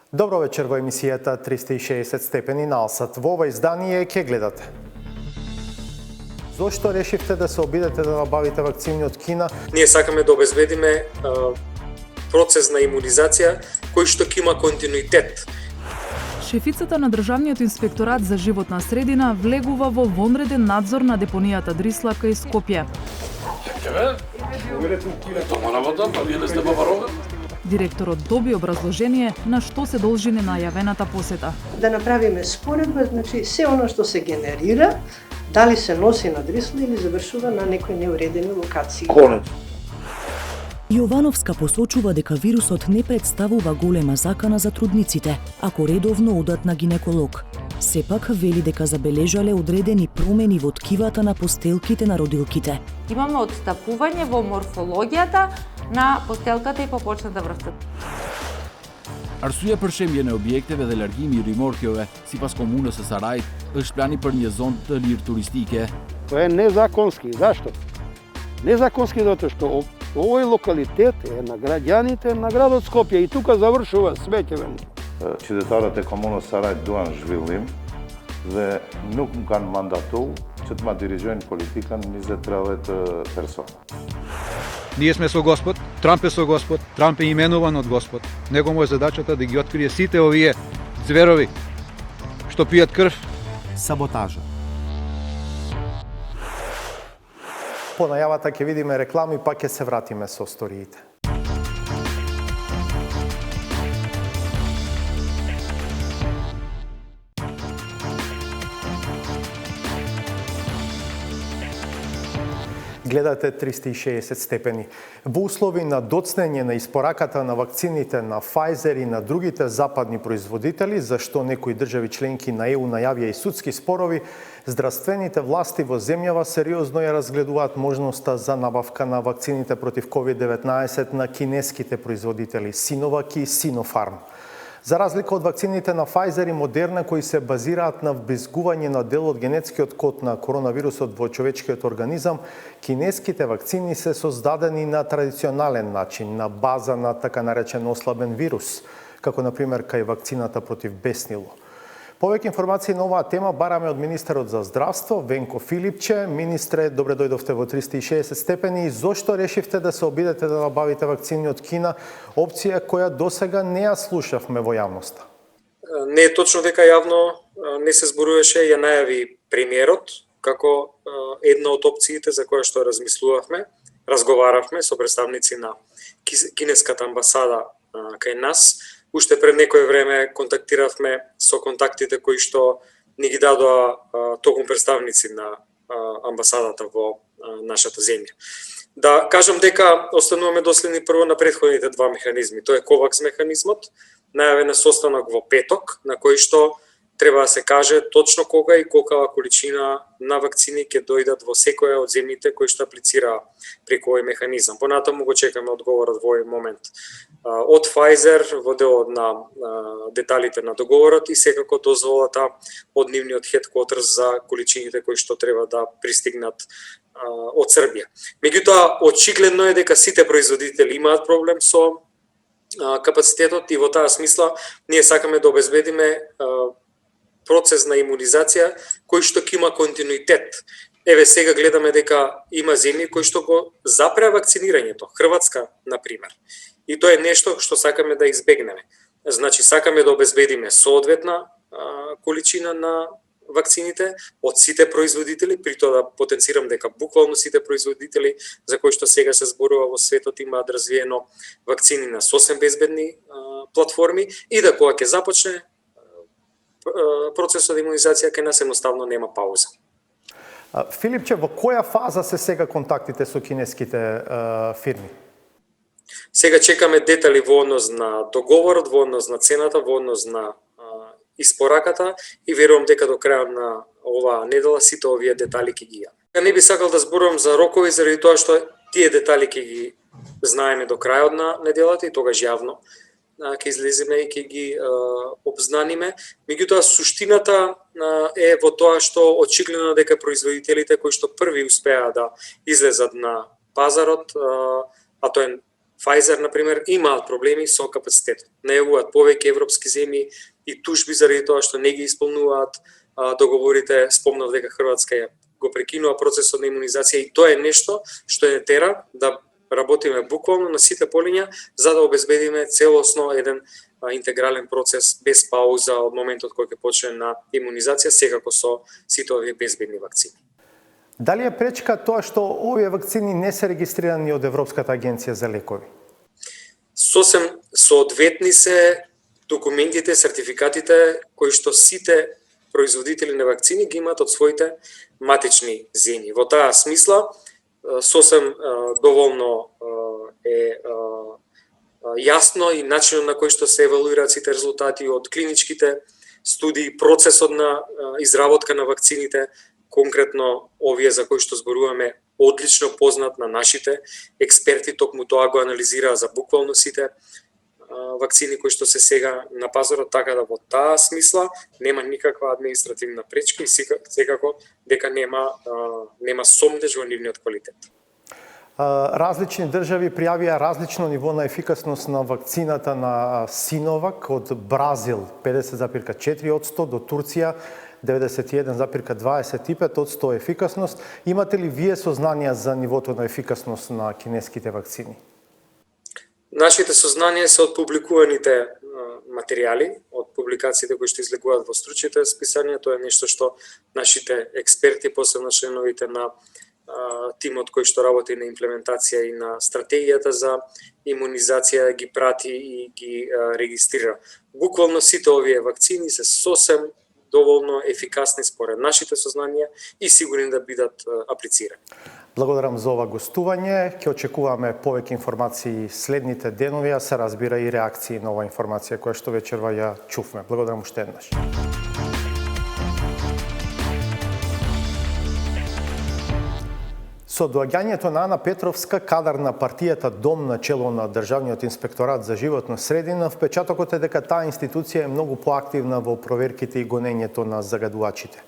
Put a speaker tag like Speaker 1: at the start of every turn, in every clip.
Speaker 1: Добро вечер во емисијата 360 степени на Алсат. Во ова издание ќе гледате. Зошто решивте да се обидете да набавите вакцини од Кина?
Speaker 2: Ние сакаме да обезбедиме процес на имунизација кој што ќе има континуитет.
Speaker 3: Шефицата на Државниот инспекторат за животна средина влегува во вонреден надзор на депонијата Дрисла кај Скопје. Директорот доби образложение на што се должи ненајавената посета.
Speaker 4: Да направиме споредба, значи се оно што се генерира, дали се носи на Дрисла или завршува на некои неуредени локации.
Speaker 5: Јовановска посочува дека вирусот не представува голема закана за трудниците, ако редовно одат на гинеколог. Сепак вели дека забележале одредени промени во ткивата на постелките на родилките.
Speaker 6: Имаме отстапување во морфологијата на постелката и попочната врвта.
Speaker 7: Arsyeja për shembjen e objekteve dhe largimi i rimorkjeve sipas komunës së Sarajit është plani për një zonë të lirë turistike.
Speaker 8: To je nezakonski. Zašto? Nezakonski zato što овој локалитет е на граѓаните на градот Скопје и тука завршува сметевен.
Speaker 9: Qytetarët e komunës Sarajt duan zhvillim dhe nuk më kanë mandatu që të ma dirigjojnë politikën 20-30 persona.
Speaker 10: Ние сме со Господ, Трамп е со Господ, Трамп е именуван од Господ. Него му е задачата да ги открие сите овие зверови што пијат крв.
Speaker 1: Саботажа. По најавата ќе видиме реклами, па ќе се вратиме со сториите. Гледате 360 степени. Во услови на доцнење на испораката на вакцините на Pfizer и на другите западни производители, зашто некои држави членки на ЕУ најавија и судски спорови, здравствените власти во земјава сериозно ја разгледуваат можноста за набавка на вакцините против COVID-19 на кинеските производители Sinovac и Sinopharm. За разлика од вакцините на Pfizer и Moderna кои се базираат на вбезгување на дел од генетскиот код на коронавирусот во човечкиот организам, кинеските вакцини се создадени на традиционален начин, на база на така наречен ослабен вирус, како на пример кај вакцината против беснило. Повеќе информации на оваа тема бараме од министерот за здравство Венко Филипче. Министре, добре дојдовте во 360 степени. И зошто решивте да се обидете да набавите вакцини од Кина, опција која досега не ја слушавме во јавноста?
Speaker 2: Не е точно дека јавно не се зборуваше, ја најави премиерот како една од опциите за која што размислувавме, разговаравме со представници на кинеската амбасада кај нас. Уште пред некое време контактиравме со контактите кои што ни ги дадоа токму представници на амбасадата во нашата земја. Да кажам дека остануваме доследни прво на претходните два механизми. Тоа е COVAX механизмот, најавен состанок во петок, на кој што треба да се каже точно кога и колкава количина на вакцини ќе дојдат во секоја од земјите кои што аплицира преку овој механизам. Понатаму го чекаме одговорот во овој момент од Pfizer во делот на деталите на договорот и секако дозволата од нивниот headquarters за количините кои што треба да пристигнат од Србија. Меѓутоа, очигледно е дека сите производители имаат проблем со капацитетот и во таа смисла ние сакаме да обезбедиме процес на имунизација кој што ќе има континуитет. Еве сега гледаме дека има земји кои што го запреа вакцинирањето, Хрватска на пример. И тоа е нешто што сакаме да избегнеме. Значи сакаме да обезбедиме соодветна количина на вакцините од сите производители, при тоа да потенцирам дека буквално сите производители за кои што сега се зборува во светот имаат развиено вакцини на сосем безбедни платформи и да кога ќе започне процесот на имунизација кај нас едноставно нема пауза.
Speaker 1: Филипче, во која фаза се сега контактите со кинеските фирми?
Speaker 2: Сега чекаме детали во однос на договорот, во однос на цената, во однос на испораката и верувам дека до крајот на оваа недела сите овие детали ќе ги ја. Не би сакал да зборувам за рокови заради тоа што тие детали ќе ги знаеме до крајот на неделата и тогаш јавно ќе излеземе и ќе ги обзнаниме. Меѓутоа суштината е во тоа што очигледно дека производителите кои што први успеа да излезат на пазарот, а тоа е Pfizer, например, имаат проблеми со капацитетот. Најавуваат повеќе европски земји и тужби заради тоа што не ги исполнуваат договорите. Спомнав дека Хрватска ја го прекинува процесот на имунизација и тоа е нешто што е тера да работиме буквално на сите полиња за да обезбедиме целосно еден интегрален процес без пауза од моментот кој ќе почне на имунизација, секако со сите овие безбедни вакцини.
Speaker 1: Дали е пречка тоа што овие вакцини не се регистрирани од Европската агенција за лекови?
Speaker 2: Сосем соодветни се документите, сертификатите кои што сите производители на вакцини ги имаат од своите матични земји. Во таа смисла сосем доволно е јасно и начинот на кој што се евалуираат сите резултати од клиничките студии, процесот на изработка на вакцините, конкретно овие за кои што зборуваме, одлично познат на нашите експерти, токму тоа го анализираа за буквално сите вакцини кои што се сега на пазарот, така да во таа смисла нема никаква административна пречка и секако дека нема сомнеж во нивниот квалитет.
Speaker 1: Различни држави пријавија различно ниво на ефикасност на вакцината на Синовак, од Бразил 50,4% до Турција 91,25% ефикасност. Имате ли вие сознанија за нивото на ефикасност на кинеските вакцини?
Speaker 2: Нашите сознанија се од публикуваните материјали, од публикациите кои што излегуваат во стручните списанија. Тоа е нешто што нашите експерти, посебно членовите на тимот кој што работи на имплементација и на стратегијата за имунизација ги прати и ги регистрира. Буквално сите овие вакцини се сосем доволно ефикасни според нашите сознанија и сигурни да бидат аплицирани.
Speaker 1: Благодарам за ова гостување. Ќе очекуваме повеќе информации следните денови, а се разбира и реакции на ова информација која што вечерва ја чувме. Благодарам уште еднаш. Со доаѓањето на Ана Петровска, кадар на партијата Дом на чело на Државниот инспекторат за животна средина, впечатокот е дека таа институција е многу поактивна во проверките и гонењето на загадувачите.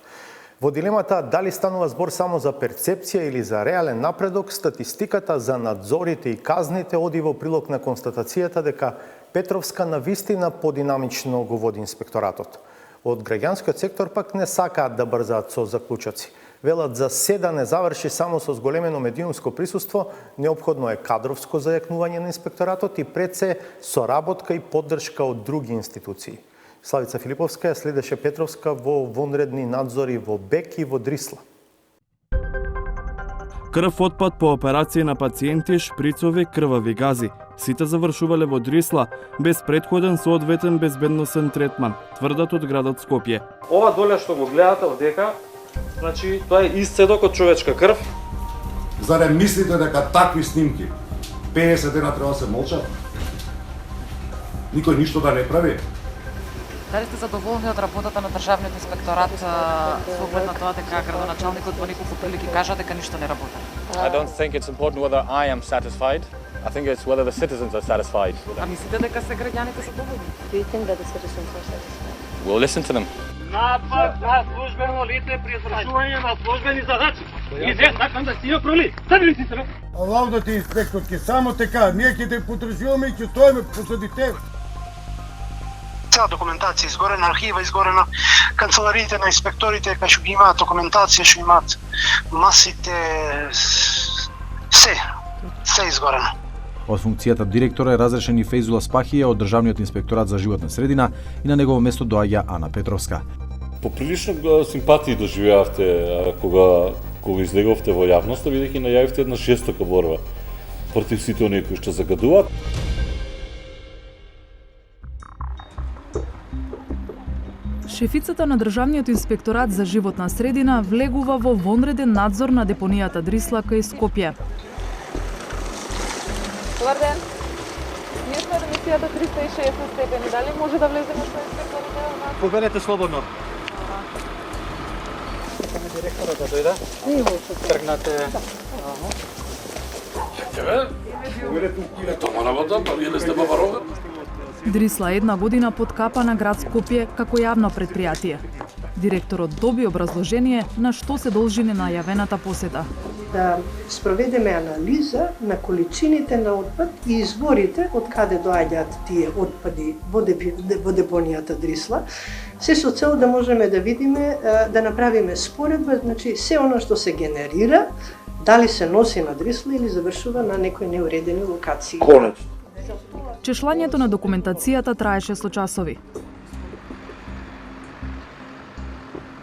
Speaker 1: Во дилемата дали станува збор само за перцепција или за реален напредок, статистиката за надзорите и казните оди во прилог на констатацијата дека Петровска навистина подинамично го води инспекторатот. Од граѓанскиот сектор пак не сакаат да брзаат со заклучоци. Велат за се да не заврши само со зголемено медиумско присуство, неопходно е кадровско зајакнување на инспекторатот и пред се соработка и поддршка од други институции. Славица Филиповска ја следеше Петровска во вонредни надзори во Бек и во Дрисла.
Speaker 11: Крв отпад по операции на пациенти, шприцови, крвави гази. Сите завршувале во Дрисла, без предходен соодветен безбедносен третман, тврдат од градот Скопје.
Speaker 12: Ова доле што го гледате одека, значи тоа е исцедок од човечка крв.
Speaker 13: Зарем мислите дека такви снимки 50 дена треба да се молчат? Никој ништо да не прави?
Speaker 14: Дали сте задоволни од работата на Државниот инспекторат со оглед на тоа дека градоначалникот во неколку прилики кажа дека ништо не работи?
Speaker 15: I don't think it's important whether I am satisfied. I think it's whether the citizens are satisfied.
Speaker 14: А мислите дека се граѓаните задоволни?
Speaker 16: Do you think that the citizens are satisfied?
Speaker 15: We'll listen to them.
Speaker 17: Напад на службено лице при извршување на службени задачи. Иде, сакам да си ја проли. Седи си се.
Speaker 18: Лаудате инспекторки, само така, ние ќе те потржуваме и ќе стоиме посреди тебе.
Speaker 19: Цела документација изгорена, архива изгорена, канцелариите на инспекторите кај што ги имаат документација, што имаат масите, се изгорено.
Speaker 20: Од функцијата директор е разрешен и Фејзула Спахија од Државниот инспекторат за животна средина и на негово место доаѓа Ана Петровска.
Speaker 21: Поприлично симпатии доживеавте кога излеговте во јавноста, бидејќи најавивте една жестока борба против сите оние кои што загадуваат.
Speaker 3: Шефицата на Државниот инспекторат за животна средина влегува во вонреден надзор на депонијата Дрисла кај Скопје.
Speaker 22: Добар ден. Ние сме од емисијата 360 степени. Дали може да влеземе со инспекторите?
Speaker 12: Поберете слободно. Чекаме директорот да дојде. Тргнате.
Speaker 21: Тома работа, па вие не сте баварога.
Speaker 3: Дрисла една година под капа на град Скопје како јавно предпријатие. Директорот доби образложение на што се должи ненајавената посета.
Speaker 4: да спроведеме анализа на количините на отпад и изворите од каде доаѓаат тие отпади во депонијата Дрисла, се со цел да можеме да видиме, да направиме споредба, значи се оно што се генерира, дали се носи на Дрисла или завршува на некои неуредени локации.
Speaker 8: Конечно.
Speaker 3: Чешлањето на документацијата траеше со часови.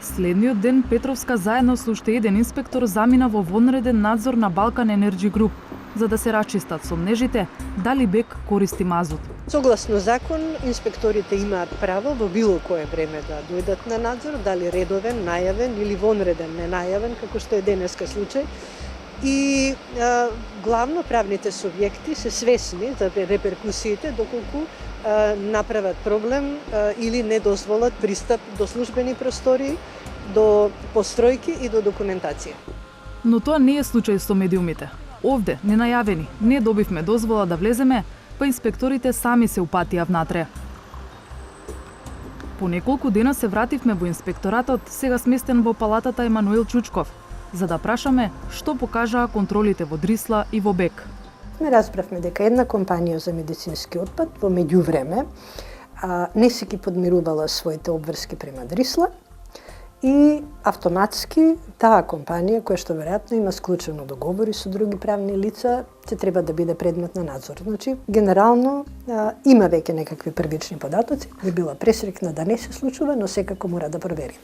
Speaker 3: Следниот ден Петровска заедно со уште еден инспектор замина во вонреден надзор на Балкан Енерджи Груп, за да се расчистат сомнежите дали БЕК користи мазут.
Speaker 4: Согласно закон, инспекторите имаат право во било кое време да дојдат на надзор, дали редовен, најавен или вонреден, ненајавен, како што е денеска случај. И главно правните субјекти се свесни за реперкусиите доколку направат проблем или не дозволат пристап до службени простории, до постројки и до документација.
Speaker 3: Но тоа не е случај со медиумите. Овде, ненајавени, не добивме дозвола да влеземе, па инспекторите сами се упатија внатре. По неколку дена се вративме во инспекторатот, сега сместен во палатата Емануел Чучков, за да прашаме што покажаа контролите во Дрисла и во БЕК.
Speaker 4: Ме разбравме дека една компанија за медицински отпад во меѓувреме не си ги подмирувала своите обврски према Дрисла и автоматски таа компанија, која што веројатно има склучено договори со други правни лица, се треба да биде предмет на надзор. Значи, генерално има веќе некакви првични податоци, би била пресрекна да не се случува, но секако мора да провери.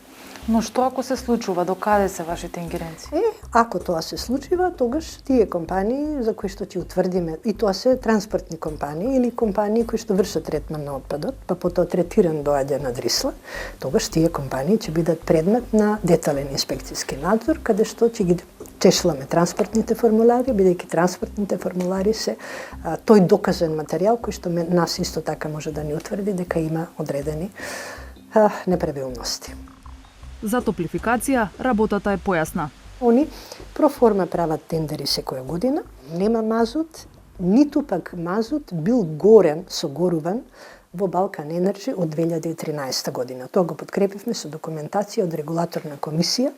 Speaker 14: Но што ако се случува? До каде се вашите ингеренции?
Speaker 4: Ако тоа се случува, тогаш тие компании за кои што ќе утврдиме, и тоа се транспортни компании или компании кои што вршат третман на отпадот, па потоа третиран доаѓа на Дрисла, тогаш тие компании ќе бидат предмет на детален инспекцијски надзор, каде што ќе ги чешламе транспортните формулари, бидејќи транспортните формулари се тој доказен материјал кој што нас исто така може да ни утврди дека има одредени неправилности.
Speaker 3: За топлификација работата е појасна.
Speaker 4: Они проформа прават тендери секоја година, нема мазут, ниту пак мазут бил горен, согоруван во Балкан Енерджи од 2013 година. Тоа го подкрепивме со документација од регулаторна комисија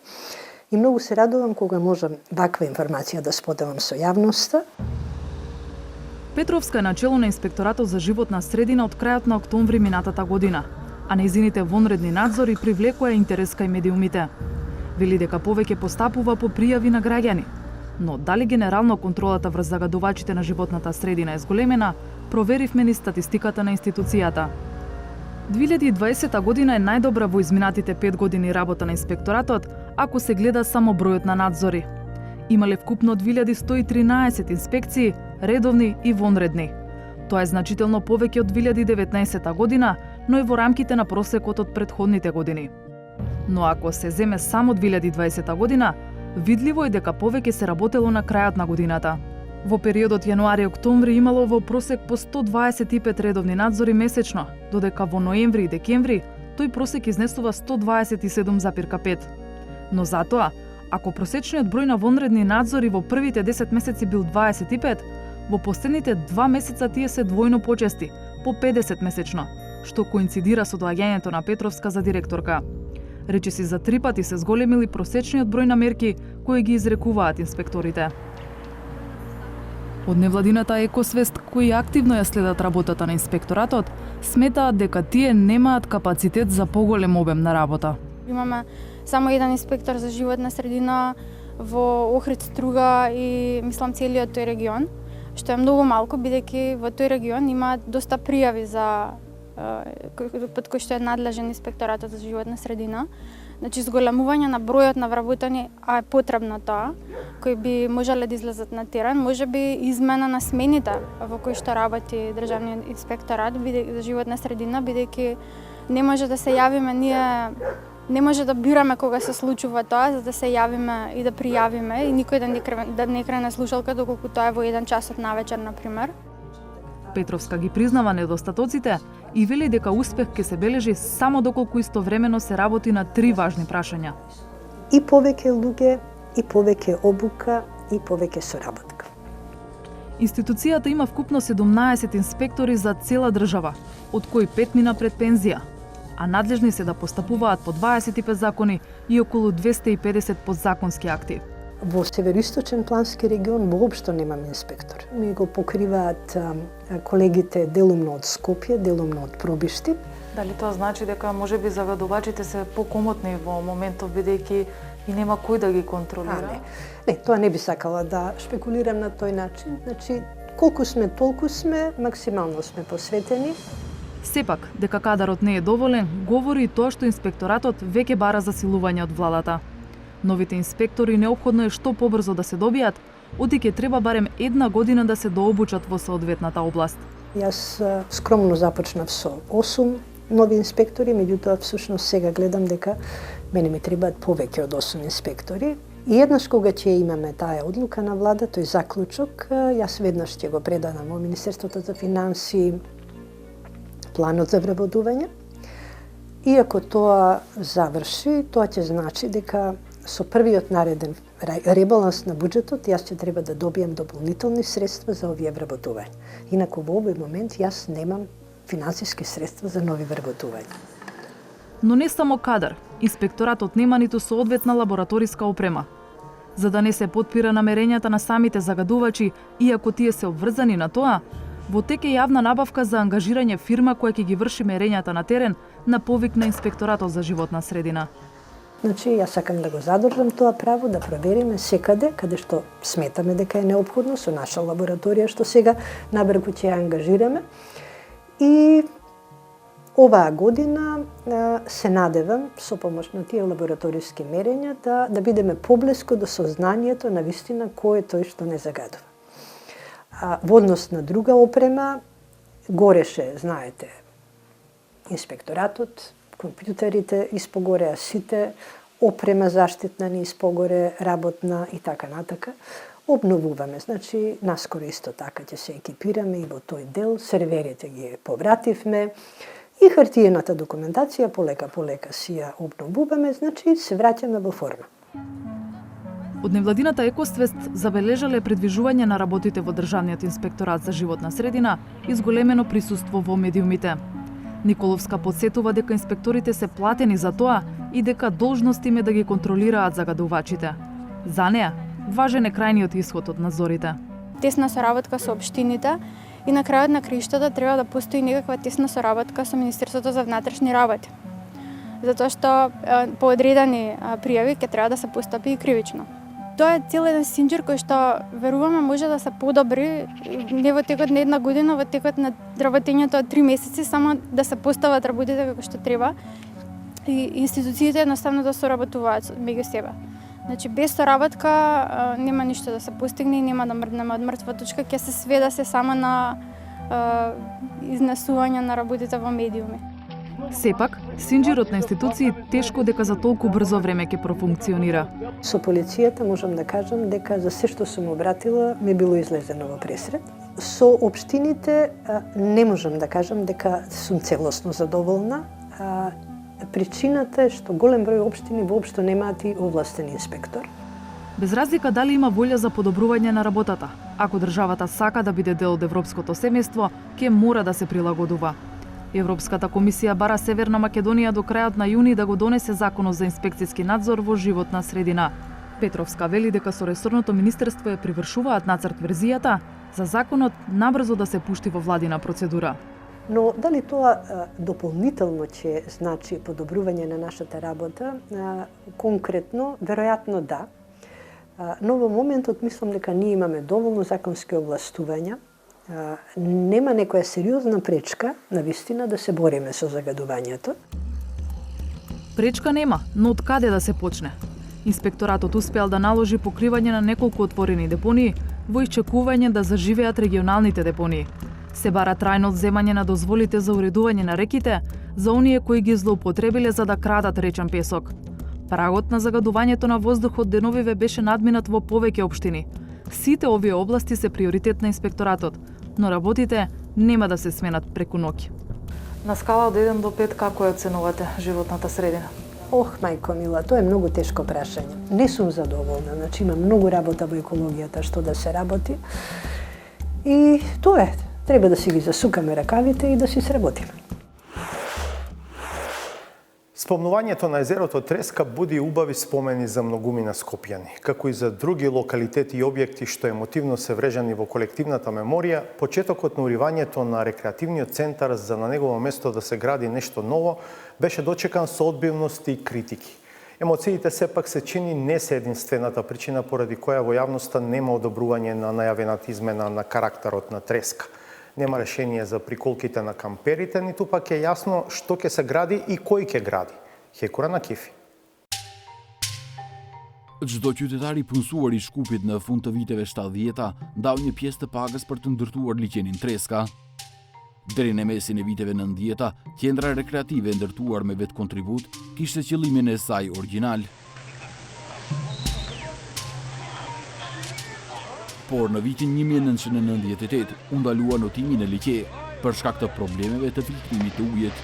Speaker 4: и многу се радувам кога можам ваква информација да споделам со јавноста.
Speaker 3: Петровска е начело на Инспекторатот за животна средина од крајот на октомври минатата година, а нејзините вонредни надзори привлекоа интерес кај медиумите. Вели дека повеќе постапува по пријави на граѓани. Но дали генерално контролата врз загадувачите на животната средина е зголемена, проверивме ни статистиката на институцијата. 2020 година е најдобра во изминатите 5 години работа на инспекторатот, ако се гледа само бројот на надзори. Имале вкупно 2113 инспекции, редовни и вонредни. Тоа е значително повеќе од 2019 година, но и во рамките на просекот од претходните години. Но ако се земе само 2020 година, видливо е дека повеќе се работело на крајот на годината. Во периодот јануари-октомври имало во просек по 125 редовни надзори месечно, додека во ноември и декември тој просек изнесува 127,5. Но затоа, ако просечниот број на вонредни надзори во првите 10 месеци бил 25, во последните 2 месеца тие се двојно почести, по 50 месечно, што коинцидира со доаѓањето на Петровска за директорка. Речиси за 3 пати се зголемил и просечниот број на мерки кои ги изрекуваат инспекторите. Од невладината Екосвест, кои активно ја следат работата на инспекторатот, сметаат дека тие немаат капацитет за поголем обем на работа.
Speaker 5: Имаме само еден инспектор за животна средина во Охрид, Струга и мислам целиот тој регион, што е многу малку, бидејќи во тој регион има доста пријави за под кој што е надлежен инспекторатот за животна средина. Значи, зголемување на бројот на вработени, а е потребно тоа, кои би можеле да излезат на терен, може би измена на смените во кои што работи Државниот инспекторат за животна средина, бидејќи не може да се јавиме ние, не може да бираме кога се случува тоа, за да се јавиме и да пријавиме и никој да не крене слушалка доколку тоа е во 1 часот навечер, например.
Speaker 3: Петровска ги признава недостатоците и вели дека успех ќе се бележи само доколку истовремено се работи на 3 важни прашања.
Speaker 4: И повеќе луѓе, и повеќе обука, и повеќе соработка.
Speaker 3: Институцијата има вкупно 17 инспектори за цела држава, од кои 5 мина пред пензија, а надлежни се да постапуваат по 25 закони и околу 250 подзаконски акти.
Speaker 4: Во североисточен плански регион воопшто немам инспектор. Ми го покриваат колегите делумно од Скопје, делумно од Пробишти.
Speaker 22: Дали тоа значи дека можеби загадувачите се покомотни во моментов бидејќи и нема кој да ги контролира?
Speaker 4: Не, тоа не би сакала да шпекулирам на тој начин. Значи, колку сме, толку сме, максимално сме посветени.
Speaker 3: Сепак, дека кадарот не е доволен, говори и тоа што инспекторатот веќе бара засилување од владата. Новите инспектори неопходно е што побрзо да се добијат, оти ќе треба барем 1 година да се дообучат во соодветната област.
Speaker 4: Јас скромно започнав со 8 нови инспектори, меѓутоа всушност сега гледам дека мене ми требаат повеќе од 8 инспектори. И еднаш кога ќе имаме таа одлука на влада, тој заклучок, јас веднаш ќе го предадам во Министерството за финансии планот за вработување. И ако тоа заврши, тоа ќе значи дека со првиот нареден ребаланс на буџетот јас ќе треба да добијам дополнителни средства за овие вработувања. Инаку во овој момент јас немам финансиски средства за нови вработувања.
Speaker 3: Но не само кадар, инспекторатот нема ниту соодветна лабораториска опрема. За да не се потпира намерењата на самите загадувачи, иако тие се обврзани на тоа, во тек е јавна набавка за ангажирање фирма која ќе ги врши мерењата на терен на повик на Инспекторатот за животна средина.
Speaker 4: Значи, јас сакам да го задржам тоа право, да провериме секаде, каде што сметаме дека е неопходно, со наша лабораторија, што сега набрзо ќе ја ангажираме. И оваа година се надевам, со помош на тие лабораториски мерења, да бидеме поблиску до сознанието на вистина кој е тој што не загадува. Во однос на друга опрема, гореше, знаете, инспекторатот, компјутерите испогореа сите, опрема заштитна ни испогоре, работна и така натака. Обновуваме, значи, наскоро исто така ќе се екипираме и во тој дел, серверите ги повративме и хартиената документација полека си ја обновуваме, значи се враќаме во форма.
Speaker 3: Од невладината Екоствест забележале придвижување на работите во Државниот инспекторат за животна средина и зголемено присуство во медиумите. Николовска подсетува дека инспекторите се платени за тоа и дека должност им е да ги контролираат загадувачите. За неа, важен е крајниот исход од надзорите.
Speaker 5: Тесна соработка со општините и на крајот на краиштата треба да постои некаква тесна соработка со Министерството за внатрешни работи. Затоа што по одредени пријави ќе треба да се постапи и кривично. Тоа е цел еден синџир кој што веруваме може да се подобри не во текот на 1 година, во текот на работењето од 3 месеци, само да се постават работите како што треба и институциите едноставно да соработуваат меѓу себе. Значи без соработка нема ништо да се постигне и нема да мрднеме од мртва точка, ќе се сведа се само на изнесување на работите во медиуми.
Speaker 3: Сепак, синџирот на институции тешко дека за толку брзо време ќе профункционира.
Speaker 4: Со полицијата можам да кажам дека за се што сум обратила ми било излезено во пресред. Со општините не можам да кажам дека сум целосно задоволна. Причината е што голем број општини воопшто немаат и овластен инспектор.
Speaker 3: Без разлика дали има волја за подобрување на работата, ако државата сака да биде дел од европското семејство, ќе мора да се прилагодува. Европската комисија бара Северна Македонија до крајот на јуни да го донесе законот за инспекцијски надзор во животна средина. Петровска вели дека со ресорното министерство ја привршуваат нацрт верзијата за законот набрзо да се пушти во владина процедура.
Speaker 4: Но дали тоа дополнително ќе значи подобрување на нашата работа, конкретно, веројатно да. Но во моментот мислам дека ние имаме доволно законски овластувања, нема некоја сериозна пречка, навистина, да се бориме со загадувањето.
Speaker 3: Пречка нема, но од каде да се почне? Инспекторатот успеал да наложи покривање на неколку отворени депонии во исчекување да заживеат регионалните депонии. Се бара трајно одземање на дозволите за уредување на реките за оние кои ги злоупотребиле за да крадат речен песок. Прагот на загадувањето на воздухот деновиве беше надминат во повеќе општини. Сите овие области се приоритет на инспекторатот, но работите нема да се сменат преку ноќ.
Speaker 22: На скала од 1 до 5 како ја оценувате животната средина?
Speaker 4: Ох, мајко мила, тоа е многу тешко прашање. Не сум задоволна, значи има многу работа во екологијата што да се работи. И тоа е, треба да си ги засукаме ракавите и да си сработиме.
Speaker 1: Спомнувањето на езерото Треска буди убави спомени за многумина скопјани, како и за други локалитети и објекти што емотивно се врежани во колективната меморија. Почетокот на уривањето на рекреативниот центар за на негово место да се гради нешто ново беше дочекан со одбивност и критики. Емоциите сепак се чини не се единствената причина поради која во јавноста нема одобрување на најавената измена на карактерот на Треска. Нема решение за приколките на камперите, ниту пак е јасно што ќе се гради и кој ќе гради. Хекура на кефи.
Speaker 11: Çdo qytetar I punësuar I Shkupit në fund të viteve 70-ta ndau një pjesë të pagës për të ndërtuar liçenin Treska. Deri në mesin e viteve 90-ta, qendra rekreative e ndërtuar me vetë kontribut kishte qëllimin e saj origjinal. Por në vitin 1998 u ndalua notimi në liqe për shkak të problemeve të filtrimit të ujit.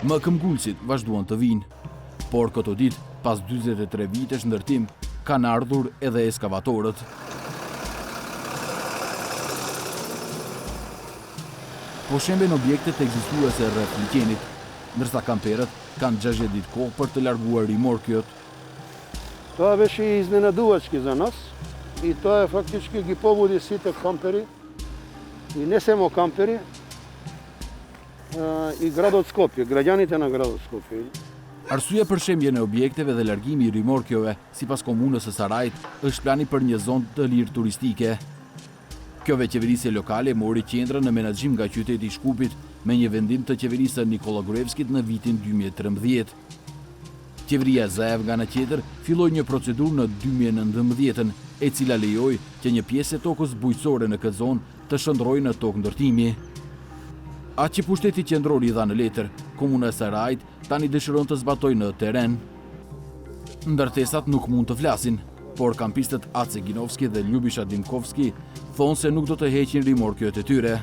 Speaker 11: Më këmbgulësit vazhduan të vinë, por këto ditë, pas 43 vitesh ndërtim, kanë ardhur edhe eskavatorët. Po shemben objektet ekzistuese rreth liqenit, ndërsa kamperët kanë 60 ditë kohë për të larguar rimorkjot.
Speaker 8: Тоа беше изненадувачки за нас и тоа е фактички ги побуди сите кампери и не само кампери и градот Скопје, граѓаните на градот Скопје.
Speaker 11: Arsyeja për shembjen e objekteve dhe largimi I rimorkjove, sipas komunës së Sarajit, është plani për një zonë të lirë turistike. Kjo qeverisje lokale mori qendrën në menaxhim nga qyteti I Shkupit me një vendim të qeverisë Nikola Gruevskit në vitin 2013. Qeveria Zaev nga ana tjetër filloi një procedurë në 2019, e cila lejoi që një pjesë e tokës bujqësore në këtë zonë të shndrojë në tokë ndërtimi. Atë që pushteti qendror I dha në letër, komuna e Sarajit tani dëshiron të zbatojë në terren. Ndërtesat nuk mund të flasin, por kampistët Ace Ginovski dhe Ljubisha Dimkovski thonë se nuk do të heqin rimorkjot e tyre.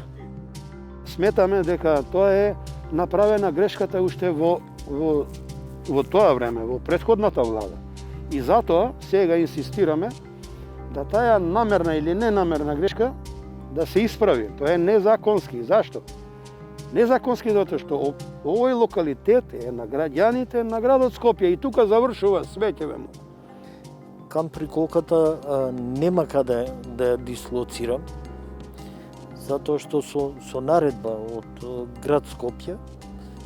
Speaker 8: Сметаме дека тоа е направена грешката уште во тоа време, во претходната влада. И затоа сега инсистираме да таа намерна или ненамерна грешка да се исправи. Тоа е незаконски. Зашто? Незаконски затоа што овој локалитет е на граѓаните на градот Скопје и тука завршува свеќеве му.
Speaker 6: Кам приколката нема каде да ја дислоцирам, затоа што со наредба од град Скопје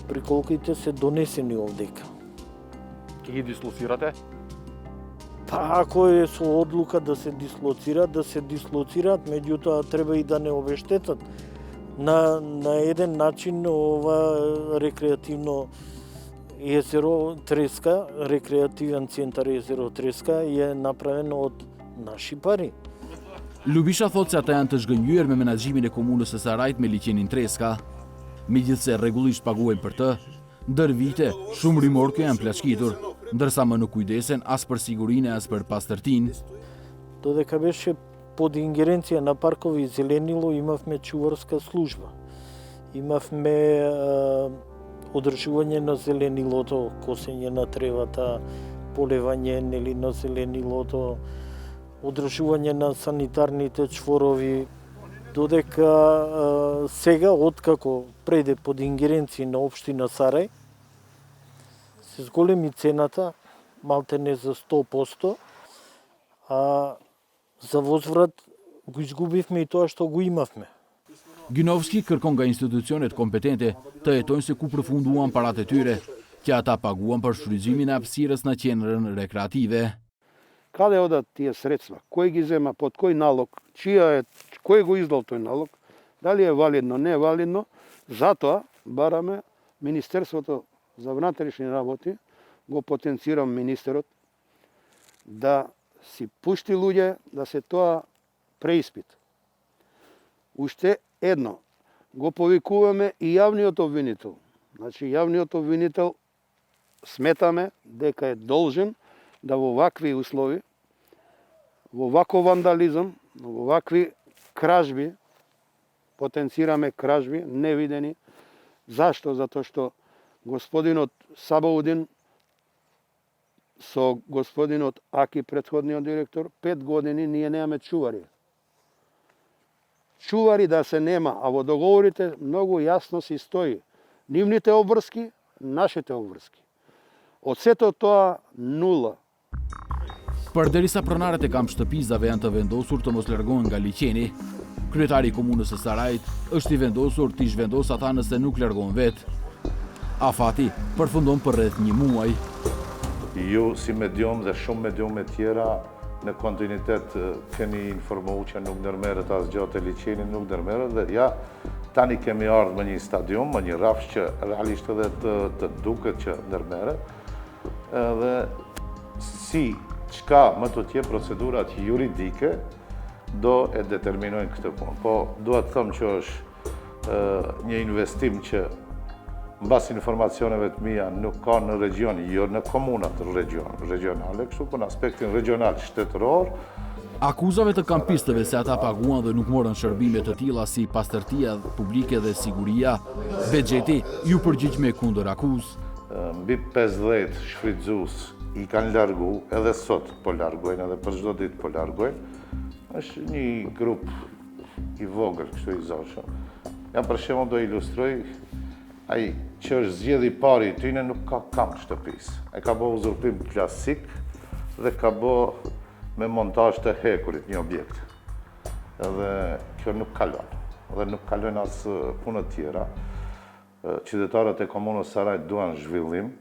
Speaker 6: приколките се донесени овдека.
Speaker 12: Ќе ги дислоцирате?
Speaker 6: Па ако е со одлука да се дислоцираат, меѓутоа треба и да не обештетат. На еден начин ова рекреативно езеро Треска, рекреативен центар езеро Треска е направено од наши пари.
Speaker 11: Ljubisha thot se ata janë të zhgënjyer me menaxhimin e komunës së Sarajit me liçenin Treska. Megjithse rregullisht paguajnë për të, ndër vite shumë rimorke janë plaçkitur, ndërsa më nuk kujdesen as për sigurinë as për pastërtinë.
Speaker 6: Додека беше под ингеренција на паркови и зеленило, имавме чуварска служба. Имавме одржување на зеленилото, косење на тревата, полевање на зеленилото, одржување на санитарните чворови, додека сега, откако преде под ингеренција на општина Сарај, се зголеми цената, малтене за 100%, а за возврат го изгубивме и тоа што го имавме.
Speaker 11: Ginovski kërkon nga institucionet kompetente të hetojnë se ku përfunduan paratë e tyre, që ata paguan për shfrytëzimin e hapësirës në qendrën rekreative.
Speaker 8: Каде одат тие средства? Кој ги зема, под кој налог, кој го издал тој налог, дали е валидно, не е валидно, затоа бараме Министерството за внатрешни работи, го потенцирам министерот, да си пушти луѓе да се тоа преиспит. Уште едно, го повикуваме и јавниот обвинител. Значи, јавниот обвинител сметаме дека е должен да во вакви услови, во ваков вандализам, во вакви кражби, потенцираме кражби, невидени. Зашто? Затоа што господинот Сабаудин со господинот Аки, претходниот директор, 5 години ние немаме чувари. чувари да се нема, а во договорите многу јасно се стои нивните обврски, нашите обврски. Од сето тоа нула.
Speaker 11: Përderisa pronarët e Kampshtëpizave janë të vendosur të mos largohen nga liçeni, kryetari i komunës së Sarajit është i vendosur të zhvendos ata nëse nuk largohen vetë. Afati përfundon për rreth 1 muaj.
Speaker 7: Ju si medium dhe shumë mediume tjera në kontinuitet keni informu që nuk ndërmerret asgjë te liçeni, nuk ndërmerret dhe ja tani kemi ardhur me një stadium, me një rrafsh që realisht edhe të duket që ndërmerret. Dhe si çka më të tjerë procedurat juridike do e determinojnë këtë punë. Po dua të them që është një investim që mbas informacioneve të mia nuk ka në region, jo në komunat regionale, kështu po në aspektin regional shtetëror.
Speaker 11: Akuzave të kampistëve se ata paguan dhe nuk morën shërbime të tilla si pastërtia publike dhe siguria, Bexheti ju përgjigj me kundër akuzë.
Speaker 7: Mbi 50 shfrytzues i kanë largu, edhe sot po largojnë, edhe për çdo ditë po largojnë. Është një grup i vogël, kështu i zoshëm. Ja për shembull do ilustroj, ai që është zgjedhë i pari i tyne nuk ka kamp shtëpisë. Ai ka bërë uzurpim klasik dhe ka bërë me montazh të hekurit një objekt. Edhe kjo nuk kalon. Dhe nuk kalon as punët tjera. Qytetarët e komunës Sarajit duan zhvillim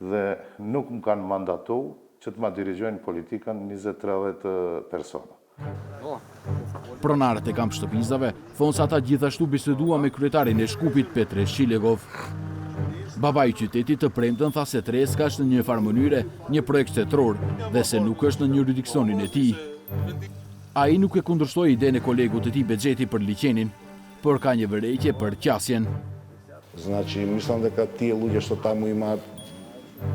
Speaker 7: dhe nuk më kanë mandatu që të ma dirigjojnë politikën 20-30 persona.
Speaker 11: Pronarët e Kampshtëpizave thonë se ata gjithashtu biseduan me kryetarin e Shkupit Petre Shilegov. Babai i qytetit të premten tha se Treska është në një farë mënyre një projekt shtetëror dhe se nuk është në jurisdiksionin e tij. Ai nuk e kundërshtoi idenë e kolegut të tij Bexheti për liçenin, por ka një vërejtje për qasjen.
Speaker 9: Значи, мислам дека тие луѓе што таму имаат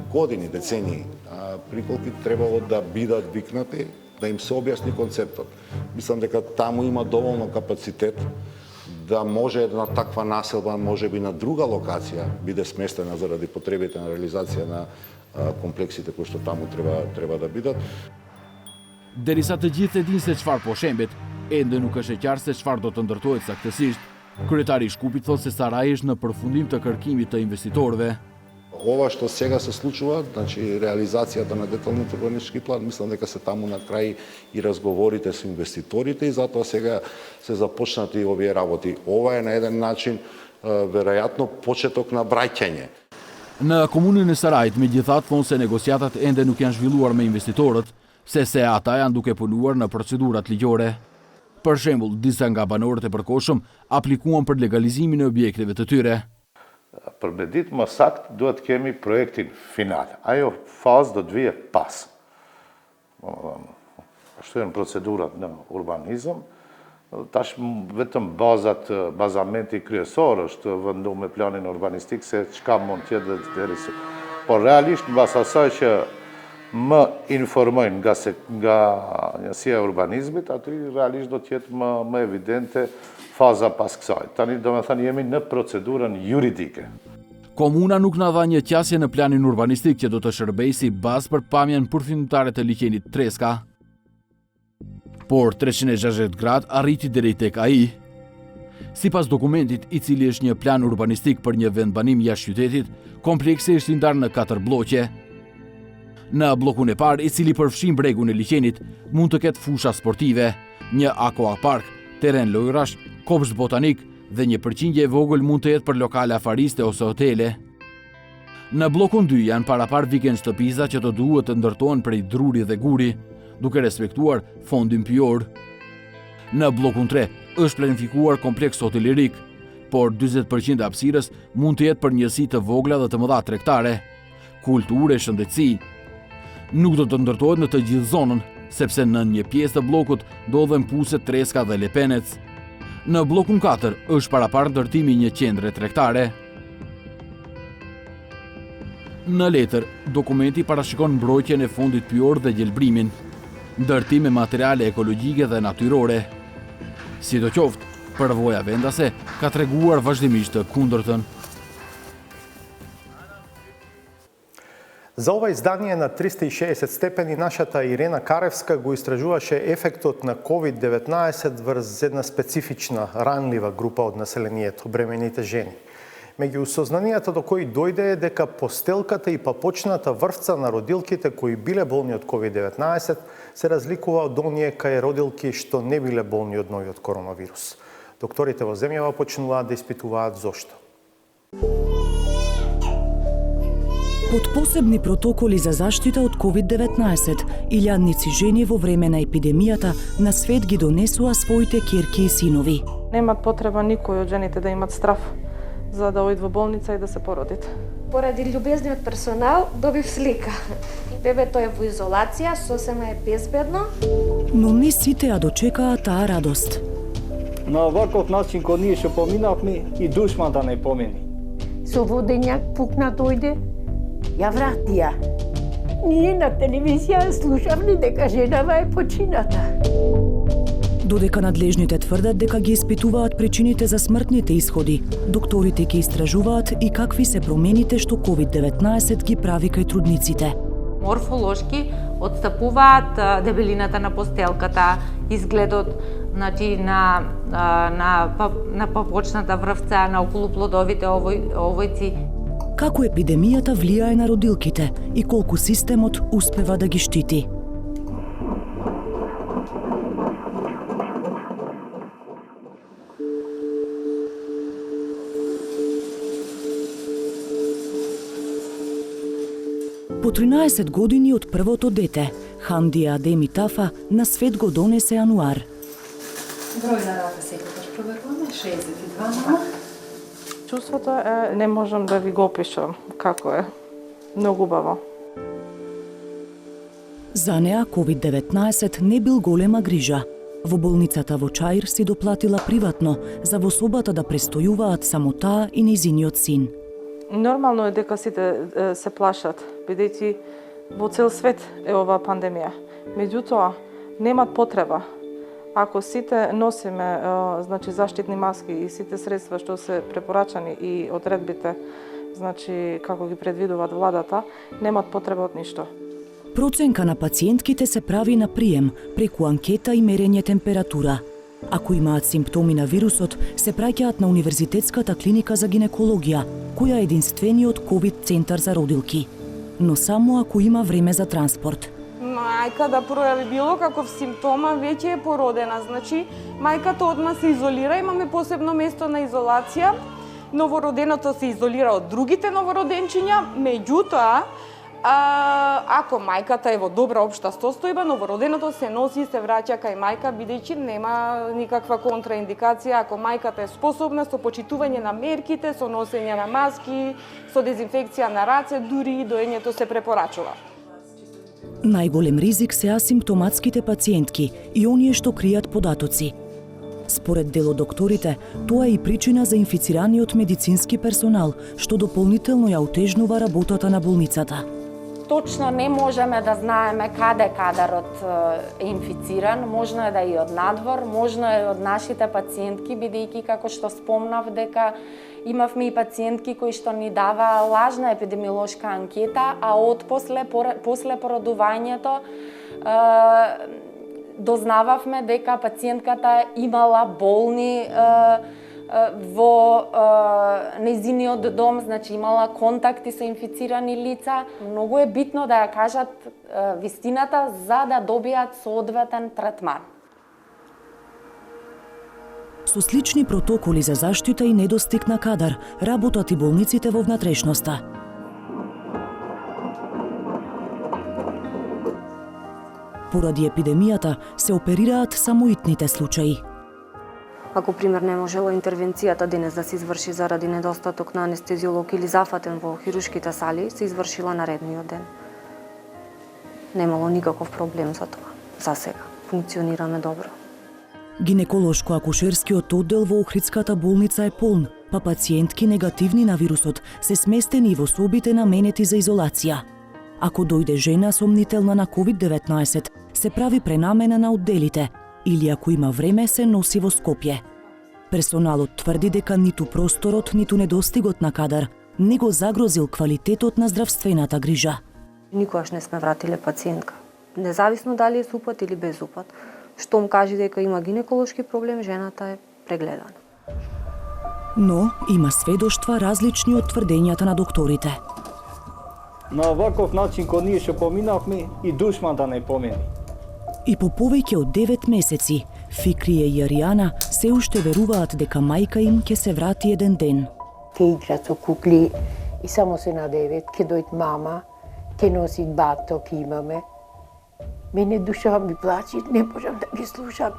Speaker 9: години, децении, приколки требало да бидат викнати, да им се објасни концептот. Мислам дека таму има доволно капацитет да може една таква населба, може би на друга локација, биде сместена заради потребите на реализација на комплексите кои што таму треба да бидат.
Speaker 11: Derisa të gjithë e dinë se çfarë po shembet, ende nuk është e qartë se çfarë do të ndërtohet saktësisht. Kryetari i Shkupit thotë se Saraji është në përfundim të kërkimit të investitorëve.
Speaker 9: Ова што сега се случува, значи реализацијата на деталниот урбанистички план, мислам дека се таму на крај и разговорите со инвеститорите и затоа сега се започнати овие работи. Ова е на еден начин веројатно почеток на враќање.
Speaker 11: Në komunën e Sarajit, megjithatë thonë se negociatat ende nuk janë zhvilluar me investitorët, se ata janë duke punuar në procedurat ligjore. Për shembull, disa nga banorët e përkohshëm aplikuan për legalizimin e objekteve të tyre.
Speaker 7: Për me ditë më sakt, duhet kemi projektin final. Ajo fazë do të vije pas. Ashtu janë procedurat në urbanizëm. Tash vetëm bazamenti kryesor është vendu me planin urbanistik se çka mund të jetë dhe derisa. Por realisht mbas asaj që më informojnë nga njësia e urbanizmit, aty realisht do të jetë më evidente faza pas kësaj. Tani do me thënë jemi në procedurën juridike.
Speaker 11: Komuna nuk na dha një qasje në planin urbanistik që do të shërbej si bazë për pamjen përfundimtare të liçenit Treska. Por 360 gradë arriti deri tek ai. Sipas dokumentit, i cili është një plan urbanistik për një vendbanim jashtë qytetit, kompleksi është i ndarë në 4 bloqe. Në bllokun e parë, i cili përfshin bregun e liçenit, mund të ketë fusha sportive, një aquapark, terren lojrash, kopsht botanik dhe një përqindje e vogël mund të jetë për lokale afariste ose hotele. Në bllokun 2 janë parapar viken shtëpiza që të duhet të ndërtohen prej druri dhe guri, duke respektuar fondin pyjor. Në bllokun 3 është planifikuar kompleks hotelerik, por 40% e hapësirës mund të jetë për njësi të vogla dhe të mëdha tregtare, kulturë e shëndetësi. Nuk do të ndërtohet në të gjithë zonën, sepse në një pjesë të bllokut ndodhen Puset, Treska dhe Lepenec. Në bllokun 4 është parapar ndërtimi një qendre tregtare. Në letër, dokumenti parashikon mbrojtjen e fondit pyjor dhe gjelbrimin, ndërtim me materiale ekologjike dhe natyrore. Sidoqoftë, përvoja vendase ka treguar vazhdimisht të kundërtën.
Speaker 1: За ова издание на 360 степени нашата Ирена Каревска го истражуваше ефектот на COVID-19 врз една специфична, ранлива група од населението, бремените жени. Меѓу сознанията до кои дојде е дека постелката и папочната врвца на родилките кои биле болни од COVID-19 се разликува од оние кај родилки што не биле болни од новиот коронавирус. Докторите во земјава почнуваат да испитуваат зошто.
Speaker 2: Под посебни протоколи за заштита од COVID-19, илјадници жени во време на епидемијата на свет ги донесуа своите ќерки и синови.
Speaker 22: Немат потреба никој од жените да имат страв за да оид во болница и да се породите.
Speaker 10: Поради љубезниот персонал добив слика. Бебето е во изолација, сосема е безбедно.
Speaker 2: Но не сите ја дочекаа таа радост.
Speaker 23: На ваков начин кој ние што поминавме и душман да не помини.
Speaker 24: Со водењак пукна дојде, ја врати ја. Ние на телевизија слушавме дека женава е почината.
Speaker 2: Додека надлежните тврдат дека ги испитуваат причините за смртните исходи, докторите ќе истражуваат и какви се промените што COVID-19 ги прави кај трудниците.
Speaker 25: Морфолошки отстапуваат дебелината на постелката, изгледот на папочната врвца, на околуплодовите овојци.
Speaker 2: Како епидемијата влијае на родилките и колку системот успева да ги штити. По 13 години од првото дете, Хамдија Адеми Тафа на свет го донесе јануар.
Speaker 26: Број на рака секогаш проверуваме, 62.
Speaker 22: Чувството е, не можам да ви го опишам како е. Многу убаво.
Speaker 2: За неа COVID-19 не бил голема грижа. Во болницата во Чаир си доплатила приватно за во собата да престојуваат само таа и нејзиниот син.
Speaker 22: Нормално е дека сите се плашат, бидејќи во цел свет е оваа пандемија. Меѓутоа, немат потреба. Ако сите носиме заштитни маски и сите средства што се препорачани и одредбите, како ги предвидуваат владата, немат потреба од ништо.
Speaker 2: Проценка на пациентките се прави на прием преку анкета и мерење температура. Ако имаат симптоми на вирусот, се праќаат на Универзитетската клиника за гинекологија, која е единствениот ковид центар за родилки. Но само ако има време за транспорт.
Speaker 27: Мајка да пројави било каков симптома, веќе е породена. Значи, мајката одма се изолира, имаме посебно место на изолација. Новороденото се изолира од другите новороденчиња, меѓутоа, ако мајката е во добра општа состојба, новороденото се носи и се враќа кај мајка, бидејќи нема никаква контраиндикација ако мајката е способна со почитување на мерките, со носење на маски, со дезинфекција на раце, дури и доењето се препорачува.
Speaker 2: Најголем ризик се асимптоматските пациентки и оние што кријат податоци. Според дел од докторите, тоа е и причина за инфицираниот медицински персонал, што дополнително ја утежнува работата на болницата.
Speaker 28: Точно не можеме да знаеме каде кадарот е инфициран, можно е да и од надвор, можно е од нашите пациентки, бидејќи како што спомнав дека имавме и пациентки кои што ни дава лажна епидемиолошка анкета, а после породувањето дознававме дека пациентката имала болни во нејзиниот дом, значи имала контакти со инфицирани лица. Многу е битно да ја кажат вистината за да добијат соодветен третман.
Speaker 2: Со слични протоколи за заштита и недостиг на кадар, работат и болниците во внатрешноста. Поради епидемијата се оперираат само итните случаи.
Speaker 29: Ако пример не можело интервенцијата денес да се изврши заради недостаток на анестезиолог или зафатен во хирушките сали, се извршила наредниот ден. Немало никаков проблем за тоа. За сега функционираме добро.
Speaker 2: Гинеколошко-акушерскиот оддел во Охридската болница е полн, па пациентки негативни на вирусот се сместени во собите наменети за изолација. Ако дојде жена сомнителна на COVID-19, се прави пренамена на одделите, или ако има време се носи во Скопје. Персоналот тврди дека ниту просторот, ниту недостигот на кадар не го загрозил квалитетот на здравствената грижа.
Speaker 29: Никогаш не сме вратиле пациентка. Независно дали е со упат или без упат. Штом кажи дека има гинеколошки проблем, жената е прегледана.
Speaker 2: Но има сведоштва различни од тврдењата на докторите.
Speaker 23: На ваков начин кој ние што поминавме и душман да не помини.
Speaker 2: И по повеќе од 9 месеци, Фикрие и Аријана се уште веруваат дека мајка им ќе се врати еден ден.
Speaker 24: Ке играт со кукли и само се надевет, ке дојд мама, ке носи бато, ке имаме. Мене душа ми плачи, не можам да ги слушам.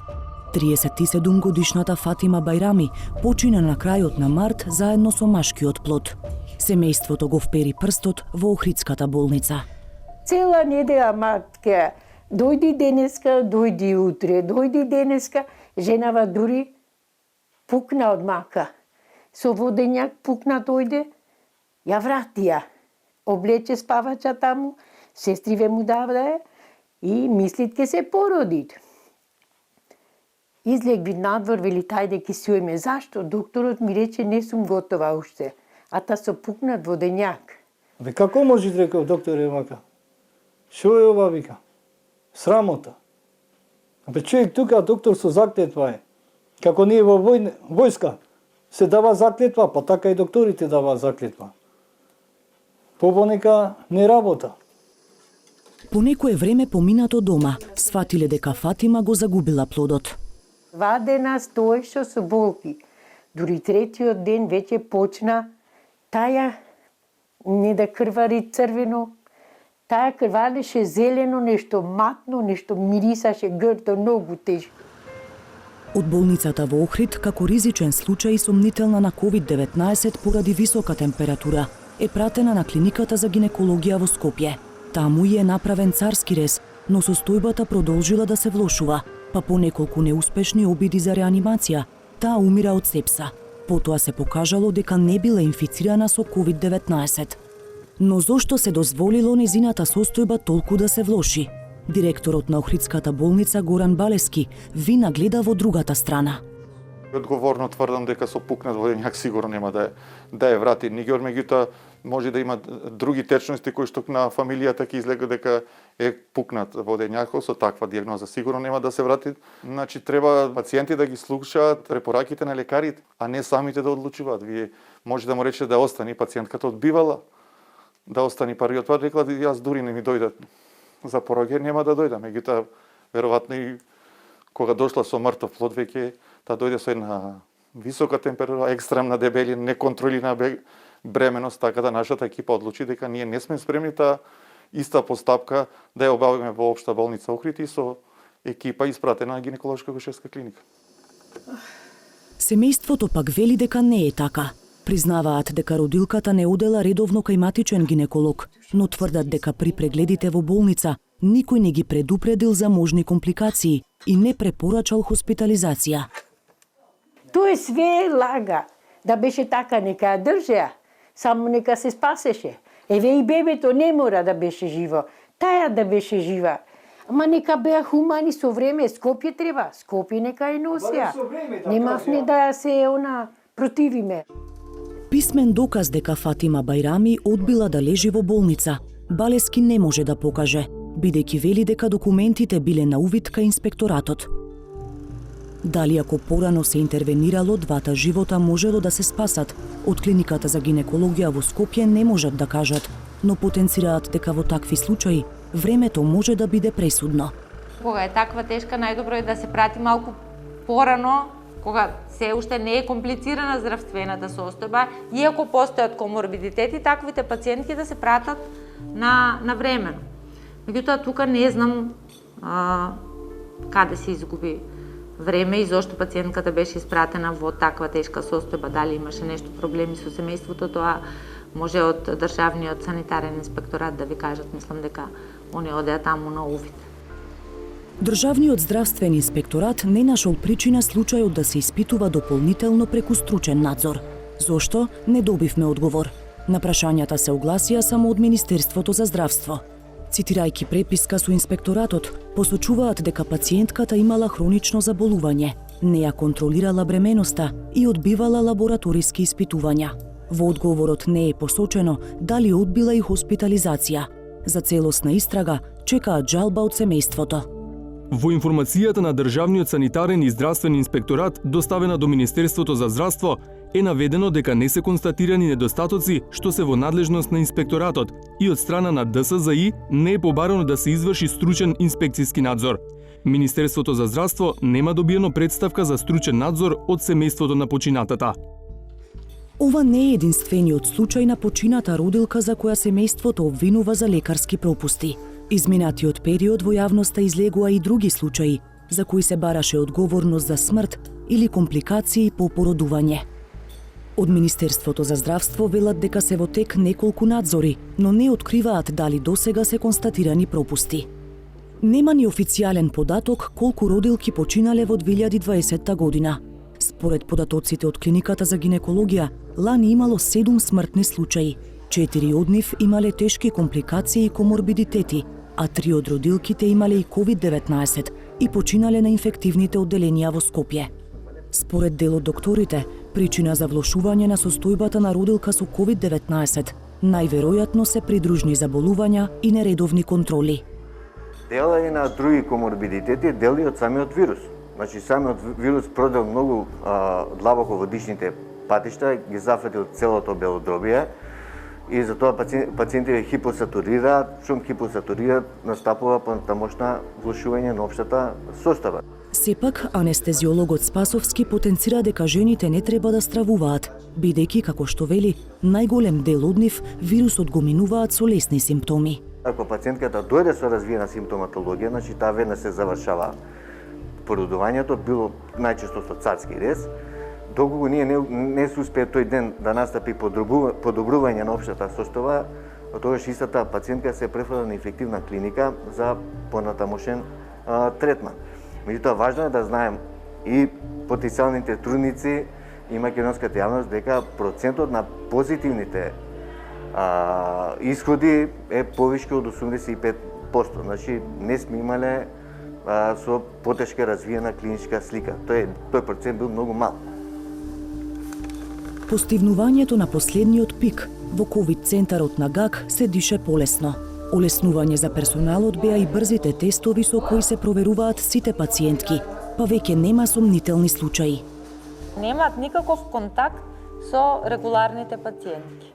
Speaker 2: 37 годишната Фатима Бајрами почина на крајот на март заедно со машкиот плод. Семејството го впери прстот во Охридската болница.
Speaker 24: Цела недела матке, дојди денеска, дојди утре, дојди денеска, женава дури пукна од мака. Со водењак пукна дојде, ја врати ја. Облече спавача таму, сестриве му давае и мислит ке се породит. Излегби надвор, вели тајде ке сијеме. Зашто? Докторот ми рече не сум готова уште. А та со пукнат водењак.
Speaker 23: Бе како може, реков докторе мака? Шо е ова, вика? Срамота. Бе човек тука доктор со заклетва е. Како ние во војска се дава заклетва, па така и докторите дава заклетва. Понека не работа.
Speaker 2: По некое време поминато дома, сватиле дека Фатима го загубила плодот.
Speaker 24: Вадена стоеше со болки. Дури третиот ден веќе почна таја не да крвари црвено, таја крвалеше зелено, нешто матно, нешто мирисаше грдо, многу тежко.
Speaker 2: Од болницата во Охрид, како ризичен случај сомнителна на COVID-19 поради висока температура, е пратена на клиниката за гинекологија во Скопје. Таму е направен царски рез, но состојбата продолжила да се влошува, па по неколку неуспешни обиди за реанимација, таа умира од сепса. Потоа се покажало дека не била инфицирана со COVID-19. Но зошто се дозволило незината состојба толку да се влоши? Директорот на Охридската болница Горан Балески вина гледа во другата страна.
Speaker 13: Одговорно тврдам дека со пукнат водењак сигурно нема да е врати нигер, меѓутоа може да има други течности кои што на фамилијата ќе излега дека е пукнат водењакот, со таква дијагноза сигурно нема да се врати. Значи треба пациенти да ги слушаат препораките на лекарите, а не самите да одлучуваат. Вие може да му речете да остани, пациентката одбивала да остани првиот пат, рекла јас дури не ми дојдат за пороѓање, нема да дојдам. Меѓутоа веројатно и кога дошла со мртов плод веќе таа дојде со една висока температура, екстремна дебелина, неконтролирана бременост, така да нашата екипа одлучи дека ние не сме спремни таа иста постапка да ја обавиме во општа болница Охрид и со екипа испратена на гинеколошка акушерска клиника.
Speaker 2: Семејството пак вели дека не е така. Признаваат дека родилката не одела редовно кај матичен гинеколог, но тврдат дека при прегледите во болница никој не ги предупредил за можни компликации и не препорачал хоспитализација.
Speaker 24: Тоа све лага. Да беше така, нека ја држеа. Само нека се спасеше. Еве и бебето не мора да беше живо. Таја да беше жива. Ама нека беа хумани со време. Скопје треба. Скопје нека ја носија. Немавме да се противиме.
Speaker 2: Писмен доказ дека Фатима Бајрами одбила да лежи во болница, Балески не може да покаже, бидејќи вели дека документите биле на увид кај инспекторатот. Дали ако порано се интервенирало, двата живота можело да се спасат, од клиниката за гинекологија во Скопје не можат да кажат, но потенцираат дека во такви случаи времето може да биде пресудно.
Speaker 25: Кога е таква тешка, најдобро е да се прати малку порано, кога се уште не е комплицирана здравствената состојба, иако постојат коморбидитети, таквите пациентки да се пратат на времено. Меѓутоа, тука не знам каде се изгуби време и зошто пациентката беше испратена во таква тешка состојба, дали имаше нешто проблеми со семејството, тоа може од Државниот санитарен инспекторат да ви кажат, мислам дека они одеа таму на увид.
Speaker 2: Државниот здравствен инспекторат не нашол причина случајот да се испитува дополнително преку стручен надзор. Зошто? Не добивме одговор. На прашањата се огласија само од Министерството за здравство. Цитирајќи преписка со инспекторатот, посочуваат дека пациентката имала хронично заболување, не ја контролирала бременоста и одбивала лабораториски испитувања. Во одговорот не е посочено дали одбила и хоспитализација. За целосна истрага чекаат жалба од семејството.
Speaker 5: Во информацијата на Државниот санитарен и здравствен инспекторат, доставена до Министерството за здравство, е наведено дека не се констатирани недостатоци што се во надлежност на инспекторатот и од страна на ДСЗИ не е побарано да се изврши стручен инспекцијски надзор. Министерството за здравство нема добиено представка за стручен надзор од семејството на починатата.
Speaker 2: Ова не е единствениот случај на почината родилка за која семејството обвинува за лекарски пропусти. Изминатиот период во јавноста излегува и други случаи, за кои се бараше одговорност за смрт или компликации по породување. Од Министерството за здравство велат дека се во тек неколку надзори, но не откриваат дали досега се констатирани пропусти. Нема ни официјален податок колку родилки починале во 2020 година. Според податоците од клиниката за гинекологија, лани имало 7 смртни случаи. 4 од нив имале тешки компликации и коморбидитети, а 3 од родилките имале и COVID-19 и починале на инфективните одделенија во Скопје. Според дел од докторите, причина за влошување на состојбата на родилка со COVID-19 најверојатно се придружни заболувања и нередовни контроли.
Speaker 14: Дел е на други коморбидитети, дел и од самиот вирус. Значи, самиот вирус продел многу длабоко во дишните патишта, ги зафатил целото белодробие и затоа пациентите хипосатурираат, шум хипосатурираат, настапува понатамошна влошување на општата состојба.
Speaker 2: Сепак, анестезиологот Спасовски потенцира дека жените не треба да стравуваат, бидејќи, како што вели, најголем дел од нив вирусот го минуваат со лесни симптоми.
Speaker 14: Ако пациентката дојде со развиена симптоматологија, значи таа веднаш се завршава породувањето, било најчесто со царски рез, доколку ние не се успее тој ден да настапи подобрување на општата состојба, тогаш истата пациентка се префрла на инфективна клиника за понатамошен третман. Меѓутоа, важно е да знаем и потенцијалните трудници и македонската јавност дека процентот на позитивните исходи е повишки од 85%. Значи, не сме имале со потешка развиена клиничка слика. Тој процент бил многу мал.
Speaker 2: Постигнувањето на последниот пик во ковид центарот на ГАК се дише полесно. Олеснување за персоналот беа и брзите тестови со кои се проверуваат сите пациентки, па веќе нема сомнителни случаи.
Speaker 25: Немаат никаков контакт со регуларните пациентки.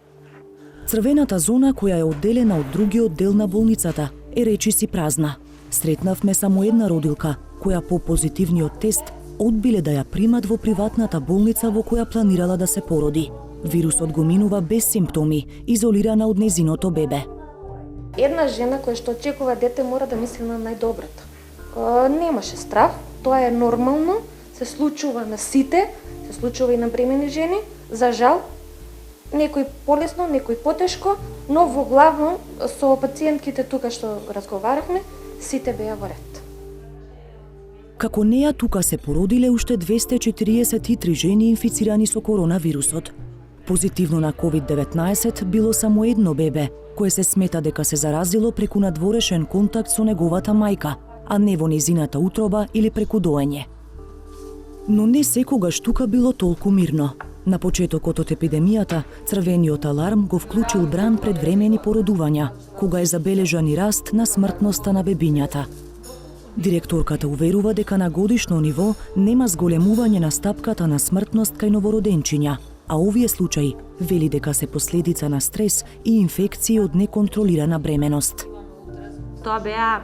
Speaker 2: Црвената зона која е одделена од другиот дел на болницата е речиси празна. Сретнавме само една родилка, која по позитивниот тест одбиле да ја примат во приватната болница во која планирала да се породи. Вирусот го минува без симптоми, изолирана од незиното бебе.
Speaker 10: Една жена која што очекува дете мора да мисли на најдоброто. Немаше страв, тоа е нормално, се случува на сите, се случува и на бремени жени. За жал, некој полесно, некој потешко, но во главно со пациентките тука што разговаравме, сите беа во ред.
Speaker 2: Како неа тука се породиле уште 243 жени инфицирани со коронавирусот. Позитивно на COVID-19 било само едно бебе, кое се смета дека се заразило преку надворешен контакт со неговата мајка, а не во незината утроба или преку доење. Но не секогаш тука било толку мирно. На почетокот од епидемијата, црвениот аларм го вклучил бран пред времени породувања, кога е забележан и раст на смртноста на бебињата. Директорката уверува дека на годишно ниво нема зголемување на стапката на смртност кај новороденчиња, а овие случаи вели дека се последица на стрес и инфекции од неконтролирана бременост.
Speaker 25: Тоа беа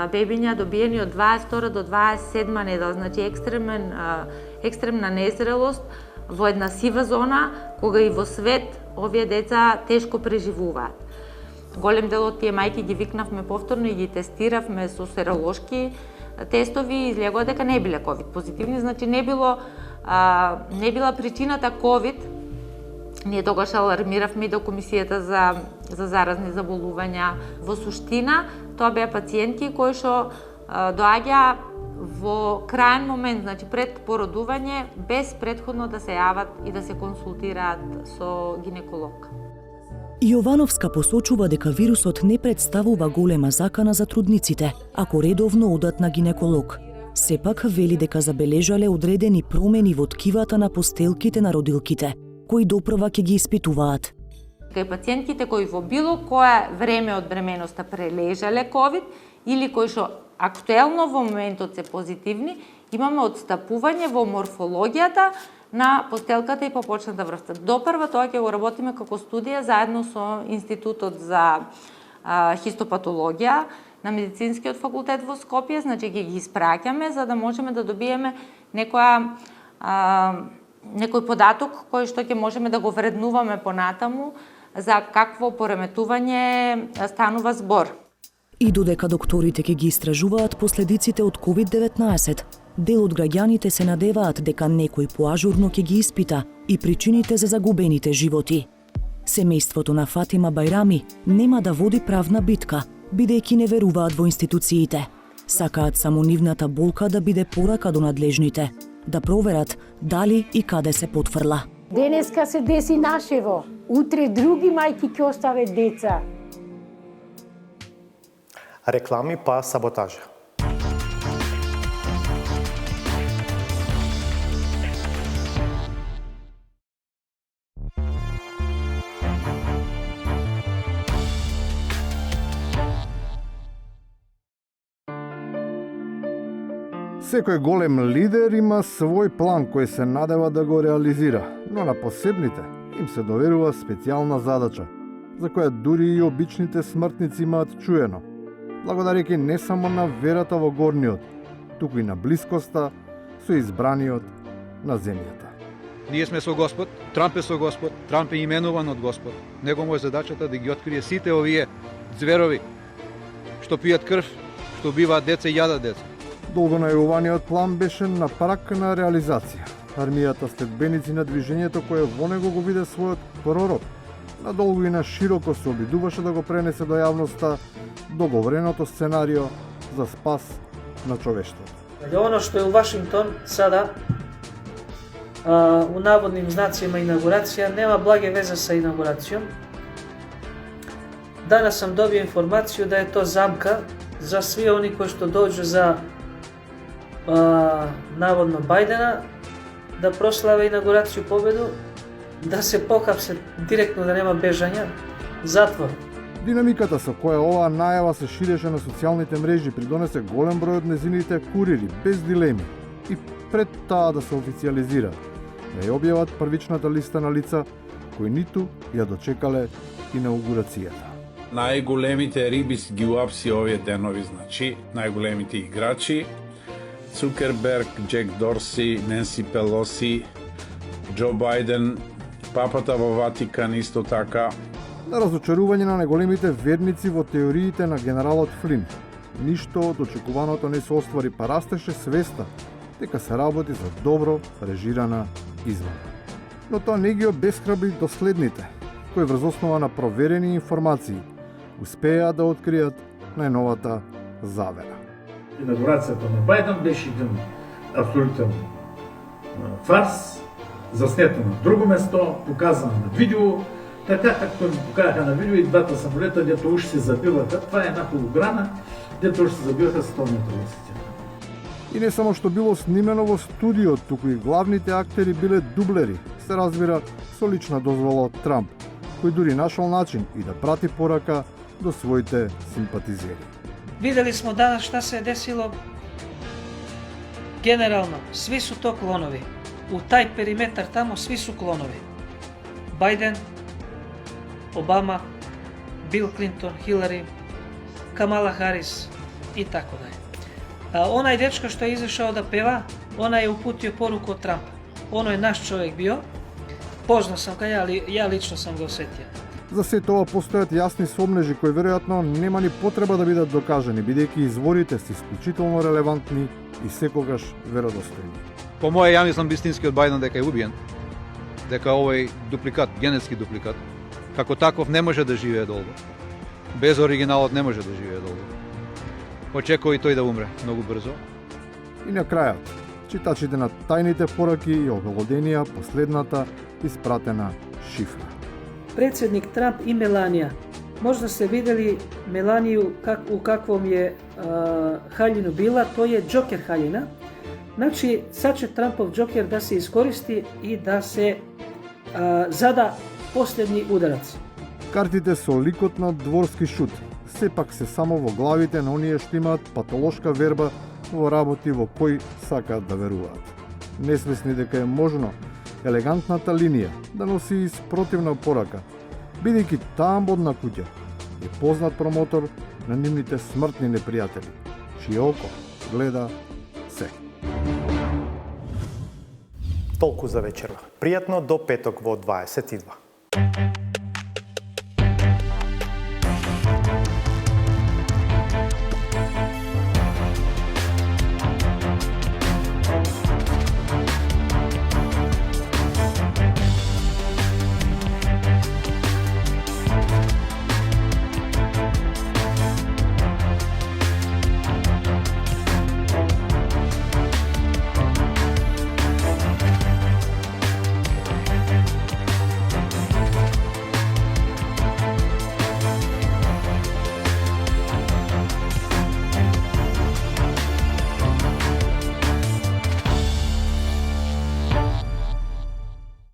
Speaker 25: бебиња добиени од 22 до 27 недела, значи екстремна незрелост во една сива зона, кога и во свет овие деца тешко преживуваат. Голем дел од тие мајки ги викнавме повторно и ги тестиравме со серолошки тестови и излегува дека не биле ковид позитивни, значи не била причината ковид. Ние тогаш алармиравме и до Комисијата за заразни заболувања. Во суштина, тоа беа пациентки кои што доаѓа во краен момент, значи пред породување, без претходно да се јават и да се консултираат со гинеколог.
Speaker 2: Јовановска посочува дека вирусот не представува голема закана за трудниците, ако редовно одат на гинеколог. Сепак вели дека забележале одредени промени во ткивата на постелките на родилките, кои допрва ќе ги испитуваат.
Speaker 25: кај пациентките кои во било кое време од бременоста прележале ковид или кои што актуелно во моментот се позитивни, имаме отстапување во морфологијата на постелката и попочната врвта. Допрва тоа ќе го работиме како студија заедно со Институтот за хистопатологија на Медицинскиот факултет во Скопје, значи ќе ги испраќаме за да можеме да добиеме некој податок кој што ќе можеме да го вреднуваме понатаму за какво пореметување станува збор.
Speaker 2: И додека докторите ќе ги истражуваат последиците од COVID-19, дел од граѓаните се надеваат дека некој поажурно ќе ги испита и причините за загубените животи. Семејството на Фатима Бајрами нема да води правна битка, бидејќи не веруваат во институциите. Сакаат само нивната болка да биде порака до надлежните, да проверат дали и каде се потфрла.
Speaker 24: Денеска се деси нашево, утре други мајки ќе остават деца.
Speaker 1: Реклами па саботажа.
Speaker 3: Секој голем лидер има свој план кој се надева да го реализира, но на посебните им се доверува специјална задача, за која дури и обичните смртници имаат чуено, благодарејќи не само на верата во горниот, туку и на блискоста со избраниот на земјата.
Speaker 4: Ние сме со Господ, Трамп е со Господ, Трамп е именуван од Господ. Него му е задачата да ги открие сите овие зверови што пијат крв, што убиваат деца и јадат деца.
Speaker 3: Долго најуваниот план беше на прак на реализација. Армијата следбеници на движењето кое во него го виде својот пророк, надолго и на широко се обидуваше да го пренесе до јавноста договореното сценарио за спас на човештвото.
Speaker 23: Оно што е у Вашингтон сада, у наводним знацима инаугурација, нема благе везе со инаугурацијом. Данас сам добio информацију да е то замка за сви они кои што доđu за наводно Бајдена да прославе инаугурацију победу, да се покапсе директно, да нема бежања, затвор.
Speaker 3: Динамиката со која оваа најава се ширеше на социјалните мрежи придонесе голем број од незините курири без дилеми и пред таа да се официјализира, да ја објават првичната листа на лица кои ниту ја дочекале инаугурацијата.
Speaker 15: Најголемите риби ги уапси овие денови, значи, најголемите играчи, Цукерберг, Джек Дорси, Ненси Пелоси, Џо Бајден, папата во Ватикан исто така.
Speaker 3: На разочарување на најголемите верници во теориите на генералот Флин, ништо од очекуваното не се оствари, па растеше свеста дека се работи за добро режирана измама. Но тоа не ги обесхрабри доследните, кои врз основа на проверени информации успеа да откријат најновата завера.
Speaker 16: Инаугурацијата на Бајден беше еден абсолютен фарс, заснета на друго место, показана на видео, така както ми покажаха на видео и двата самолета, дето уж се забиваха. Това е една холограма, дето уж се забиваха 100 метра височина.
Speaker 3: И не само што било снимено во студио, туку и главните актери биле дублери, се разбира со лична дозвола од Трамп, кој дури нашол начин и да прати порака до своите симпатизери.
Speaker 23: Видели смо данас шта се е десило. Генерално, сви су то клонови. У тај периметар тамо сви су клонови. Бајден, Обама, Бил Клинтон, Хилари, Камала Харис и тако да. Онај дечко што е изошao да пева, она е упутио поруку од Трамп. Оно е наш човек био. Познал сам ка ја лично сам го осетio.
Speaker 3: За се тоа постојат јасни сомнежи кои веројатно нема ни потреба да бидат докажани, бидејќи изворите се исклучително релевантни и секогаш веродостојни.
Speaker 4: По моје ја мислам вистинскиот Бајден дека е убиен, дека овој дупликат, генетски дупликат, како таков не може да живее долго. Без оригиналот не може да живее долго. Очекува и тој да умре многу брзо.
Speaker 3: И на крајот, читачите на тајните пораки ја обелоденија последната испратена шифра.
Speaker 23: Председник Трамп и Меланија. Можда се видели Меланију у каквом е хаљину била, тој е џокер хаљина. Значи, сад ќе Трампов џокер да се искористи и да се зада последни ударац.
Speaker 3: Картите со ликот на дворски шут сепак се само во главите на оние што имаат патолошка верба во работи во кои сакаат да веруваат. Несвесни дека е можно елегантната линија да носи и спротивна порака, бидејќи таа модна куќа е познат промотор на нивните смртни непријатели, чие око гледа се.
Speaker 1: Толку за вечерва. Пријатно до петок во 22.